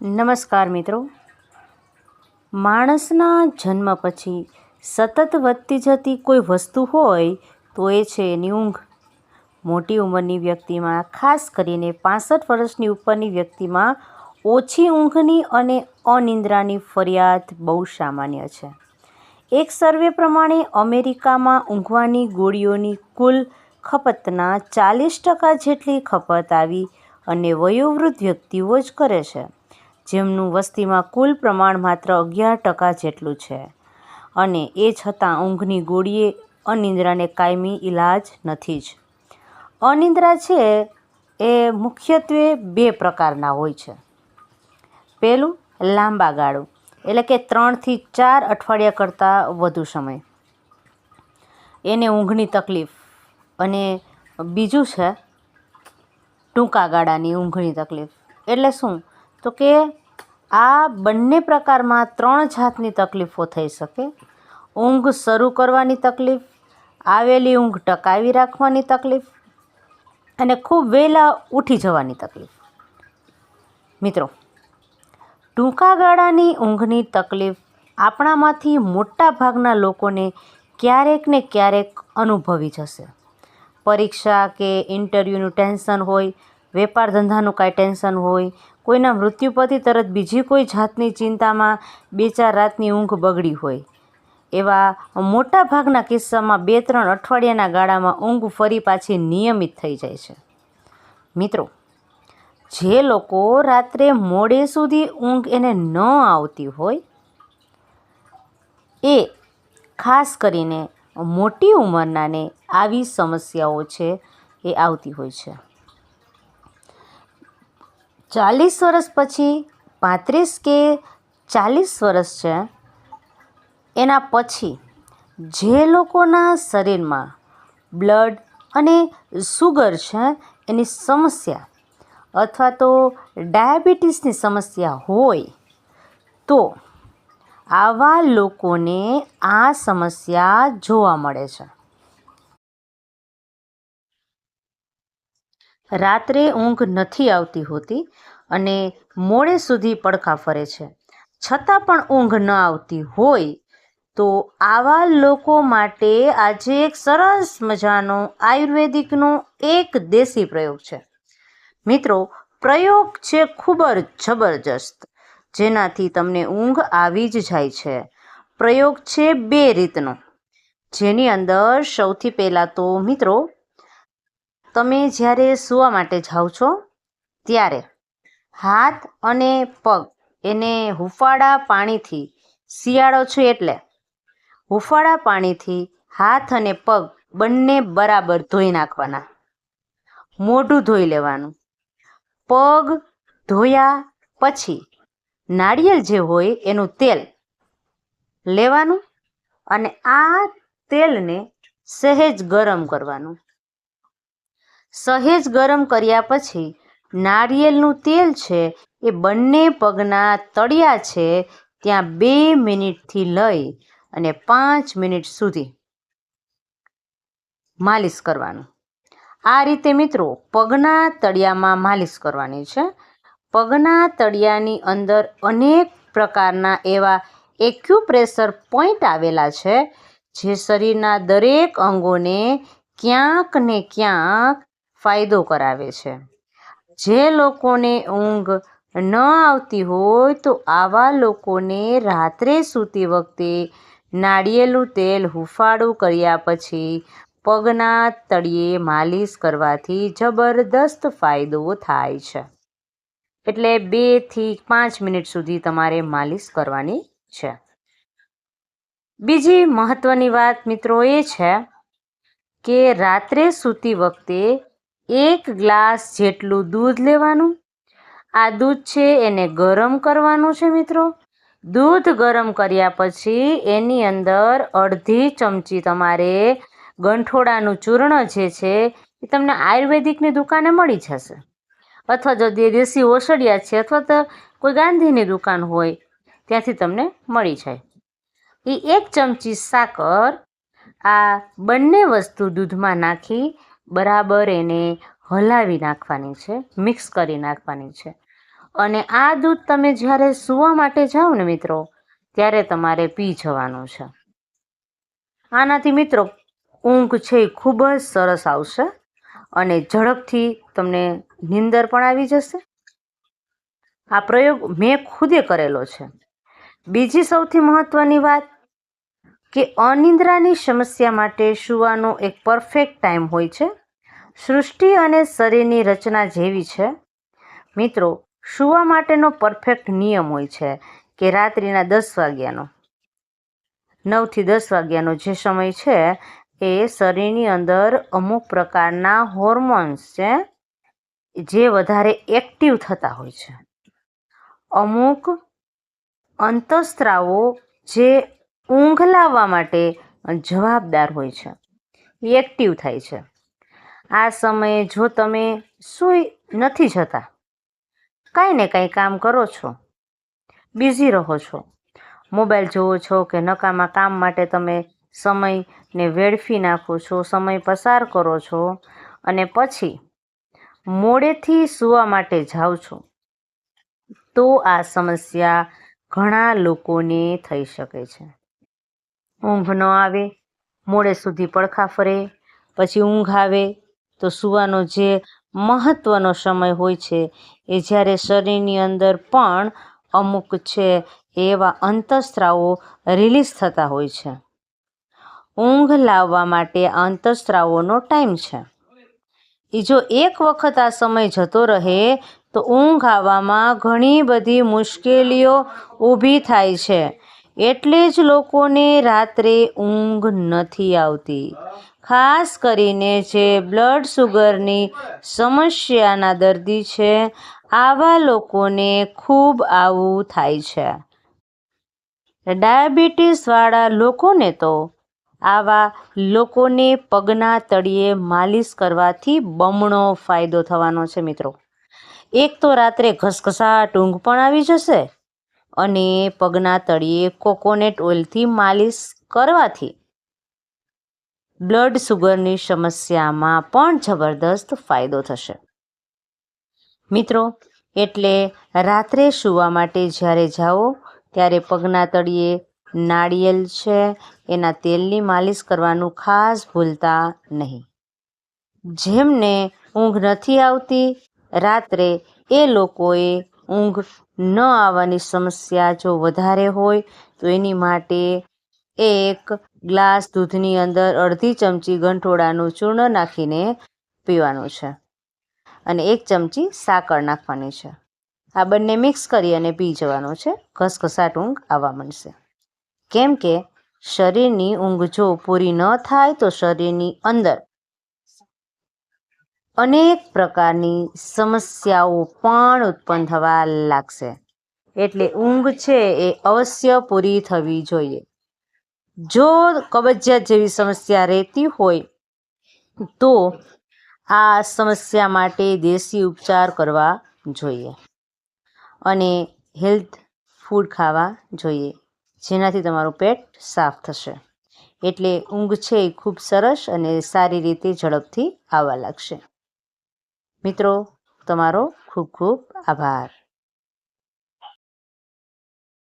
નમસ્કાર મિત્રો. માણસના જન્મ પછી સતત વધતી જતી કોઈ વસ્તુ હોય તો એ છે એની ઊંઘ. મોટી ઉંમરની વ્યક્તિમાં, ખાસ કરીને 65 વર્ષની ઉપરની વ્યક્તિમાં ઓછી ઊંઘની અને અનિદ્રાની ફરિયાદ બહુ સામાન્ય છે. એક સર્વે પ્રમાણે અમેરિકામાં ઊંઘવાની ગોળીઓની કુલ ખપતના 40% જેટલી ખપત આવી અને વયોવૃદ્ધ વ્યક્તિઓ જ કરે છે, જેમનું વસ્તીમાં કુલ પ્રમાણ માત્ર 11% જેટલું છે. અને એ છતાં ઊંઘની ગોળીએ અનિદ્રાને કાયમી ઈલાજ નથી જ. અનિદ્રા છે એ મુખ્યત્વે 2 પ્રકારના હોય છે. પહેલું, લાંબા ગાળું, એટલે કે 3 થી 4 અઠવાડિયા કરતાં વધુ સમય, એને ઊંઘની તકલીફ. અને બીજું છે ટૂંકા ગાળાની ઊંઘની તકલીફ. એટલે શું? તો કે આ બંને પ્રકારમાં 3 જાતની તકલીફો થઈ શકે. ઊંઘ શરૂ કરવાની તકલીફ, આવેલી ઊંઘ ટકાવી રાખવાની તકલીફ અને ખૂબ વહેલા ઉઠી જવાની તકલીફ. મિત્રો, ટૂંકા ગાળાની ઊંઘની તકલીફ આપણામાંથી મોટા ભાગના લોકોને ક્યારેક ને ક્યારેક અનુભવી જશે. પરીક્ષા કે ઇન્ટરવ્યૂનું ટેન્શન હોય, વેપાર ધંધાનું કાંઈ ટેન્શન હોય, કોઈના મૃત્યુ પછી તરત બીજી કોઈ જાતની ચિંતામાં 2-4 રાતની ઊંઘ બગડી હોય, એવા મોટા ભાગના કિસ્સામાં 2-3 અઠવાડિયાના ગાળામાં ઊંઘ ફરી પાછી નિયમિત થઈ જાય છે. મિત્રો, જે લોકો રાત્રે મોડે સુધી ઊંઘ એને ન આવતી હોય, એ ખાસ કરીને મોટી ઉંમરનાને આવી સમસ્યાઓ છે એ આવતી હોય છે. 40 વર્ષ પછી 35 કે 40 વર્ષ છે એના પછી જે લોકોના શરીરમાં બ્લડ અને સુગર છે એની સમસ્યા અથવા તો ડાયાબિટીસની સમસ્યા હોય, તો આવા લોકોને આ સમસ્યા જોવા મળે છે. રાત્રે ઊંઘ નથી આવતી હોતી અને મોડે સુધી પડખા ફરે છે, છતાં પણ ઊંઘ ન આવતી હોય, તો આવા લોકો માટે આજે એક સરસ મજાનો આયુર્વેદિકનો એક દેશી પ્રયોગ છે. મિત્રો, પ્રયોગ છે ખૂબ જ જબરજસ્ત, જેનાથી તમને ઊંઘ આવી જ જાય છે. પ્રયોગ છે 2 રીતનો, જેની અંદર સૌથી પહેલાં તો મિત્રો, તમે જ્યારે સૂવા માટે જાઓ છો ત્યારે હાથ અને પગ એને હુંફાળા પાણીથી, શિયાળો છે એટલે હુંફાળા પાણીથી હાથ અને પગ બંને બરાબર ધોઈ નાખવાના. મોઢું ધોઈ લેવાનું. પગ ધોયા પછી નાળિયેર જે હોય એનું તેલ લેવાનું અને આ તેલને સહેજ ગરમ કરવાનું. સહેજ ગરમ કર્યા પછી નાળિયેરનું તેલ છે એ બંને પગના તળિયા છે ત્યાં 2 મિનિટથી લઈ અને 5 મિનિટ સુધી માલિશ કરવાનું. આ રીતે મિત્રો પગના તળિયામાં માલિશ કરવાની છે. પગના તળિયાની અંદર અનેક પ્રકારના એવા એક્યુપ્રેશર પોઈન્ટ આવેલા છે, જે શરીરના દરેક અંગોને ક્યાંક ને ક્યાંક ફાયદો કરાવે છે. જે લોકોને ઊંઘ ન આવતી હોય, તો આવા લોકોને રાત્રે સૂતી વખતે નાળિયેરનું તેલ હુંફાળું કર્યા પછી પગના તળિયે માલિશ કરવાથી જબરદસ્ત ફાયદો થાય છે. એટલે 2 થી 5 મિનિટ સુધી તમારે માલિશ કરવાની છે. બીજી મહત્વની વાત મિત્રો એ છે કે રાત્રે સૂતી વખતે 1 ગ્લાસ જેટલું દૂધ લેવાનું. આ દૂધ છે એને ગરમ કરવાનું છે મિત્રો. દૂધ ગરમ કર્યા પછી એની અંદર અડધી ચમચી તમારે ગંઠોડાનું ચૂર્ણ જે છે એ તમને આયુર્વેદિકની દુકાને મળી જશે, અથવા જો દેશી ઓસડિયા છે અથવા તો કોઈ ગાંધીની દુકાન હોય ત્યાંથી તમને મળી જાય. એ 1 ચમચી સાકર, આ બંને વસ્તુ દૂધમાં નાખી બરાબર એને હલાવી નાખવાની છે, મિક્સ કરી નાખવાની છે. અને આ દૂધ તમે જ્યારે સૂવા માટે જાઓ ને મિત્રો, ત્યારે તમારે પી જવાનું છે. આનાથી મિત્રો ઊંઘ છે એ ખૂબ જ સરસ આવશે અને ઝડપથી તમને નીંદર પણ આવી જશે. આ પ્રયોગ મેં ખુદે કરેલો છે. બીજી સૌથી મહત્વની વાત કે અનિદ્રાની સમસ્યા માટે સૂવાનો એક પરફેક્ટ ટાઈમ હોય છે. સૃષ્ટિ અને શરીરની રચના જેવી છે મિત્રો. સૂવા માટેનો પરફેક્ટ નિયમ હોય છે કે રાત્રિના 10 વાગ્યાનો 9 થી 10 વાગ્યાનો જે સમય છે એ શરીરની અંદર અમુક પ્રકારના હોર્મોન્સ છે જે વધારે એક્ટિવ થતા હોય છે. અમુક અંતઃસ્ત્રાવો જે ઊંઘ લાવવા માટે જવાબદાર હોય છે એ એક્ટિવ થાય છે. આ સમયે જો તમે સૂઈ નથી જતા, કાંઈ ને કાંઈ કામ કરો છો, બિઝી રહો છો, મોબાઈલ જોવો છો કે નકામા કામ માટે તમે સમયને વેડફી નાખો છો, સમય પસાર કરો છો અને પછી મોડેથી સૂવા માટે જાઓ છો, તો આ સમસ્યા ઘણા લોકોને થઈ શકે છે. ઊંઘ ન આવે, મોડે સુધી પડખા ફરે, પછી ઊંઘ આવે તો સૂવાનો જે મહત્વનો સમય હોય છે એ જ્યારે શરીરની અંદર પણ અમુક છે એવા અંતઃસ્ત્રાવો રિલીઝ થતા હોય છે. ઊંઘ લાવવા માટે અંતઃસ્ત્રાવોનો ટાઈમ છે. એ જો એક વખત આ સમય જતો રહે તો ઊંઘ આવવામાં ઘણી બધી મુશ્કેલીઓ ઊભી થાય છે. એટલે જ લોકોને રાત્રે ઊંઘ નથી આવતી. ખાસ કરીને જે બ્લડ શુગરની સમસ્યાના દર્દી છે, આવા લોકોને ખૂબ આવું થાય છે. ડાયાબિટીસવાળા લોકોને તો આવા લોકોને પગના તળિયે માલિશ કરવાથી બમણો ફાયદો થવાનો છે મિત્રો. એક તો રાત્રે ઘસઘસાટ ઊંઘ પણ આવી જશે અને પગના તળિયે કોકોનટ ઓઇલથી માલિશ કરવાથી બ્લડ શુગરની સમસ્યામાં પણ જબરદસ્ત ફાયદો થશે મિત્રો. એટલે રાત્રે સૂવા માટે જ્યારે જાઓ ત્યારે પગના તળિયે નાળિયેર છે એના તેલની માલિશ કરવાનું ખાસ ભૂલતા નહીં. જેમને ઊંઘ નથી આવતી રાત્રે, એ લોકોએ ઊંઘ ન આવવાની સમસ્યા જો વધારે હોય તો એની માટે એક ગ્લાસ દૂધની અંદર અડધી ચમચી ગંઠોડાનું ચૂર્ણ નાખીને પીવાનું છે અને 1 ચમચી સાકર નાખવાની છે. આ બંને મિક્સ કરી અને પી જવાનું છે. ઘસઘસાટ ઊંઘ આવવા માંડશે. કેમ કે શરીરની ઊંઘ જો પૂરી ન થાય તો શરીરની અંદર અનેક પ્રકારની સમસ્યાઓ પણ ઉત્પન્ન થવા લાગશે. એટલે ઊંઘ છે એ અવશ્ય પૂરી થવી જોઈએ. જો કબજિયાત જેવી સમસ્યા રહેતી હોય તો આ સમસ્યા માટે દેશી ઉપચાર કરવા જોઈએ અને હેલ્થ ફૂડ ખાવા જોઈએ, જેનાથી તમારું પેટ સાફ થશે. એટલે ઊંઘ છે એ ખૂબ સરસ અને સારી રીતે ઝડપથી આવવા લાગશે. મિત્રો, તમારો ખૂબ ખૂબ આભાર.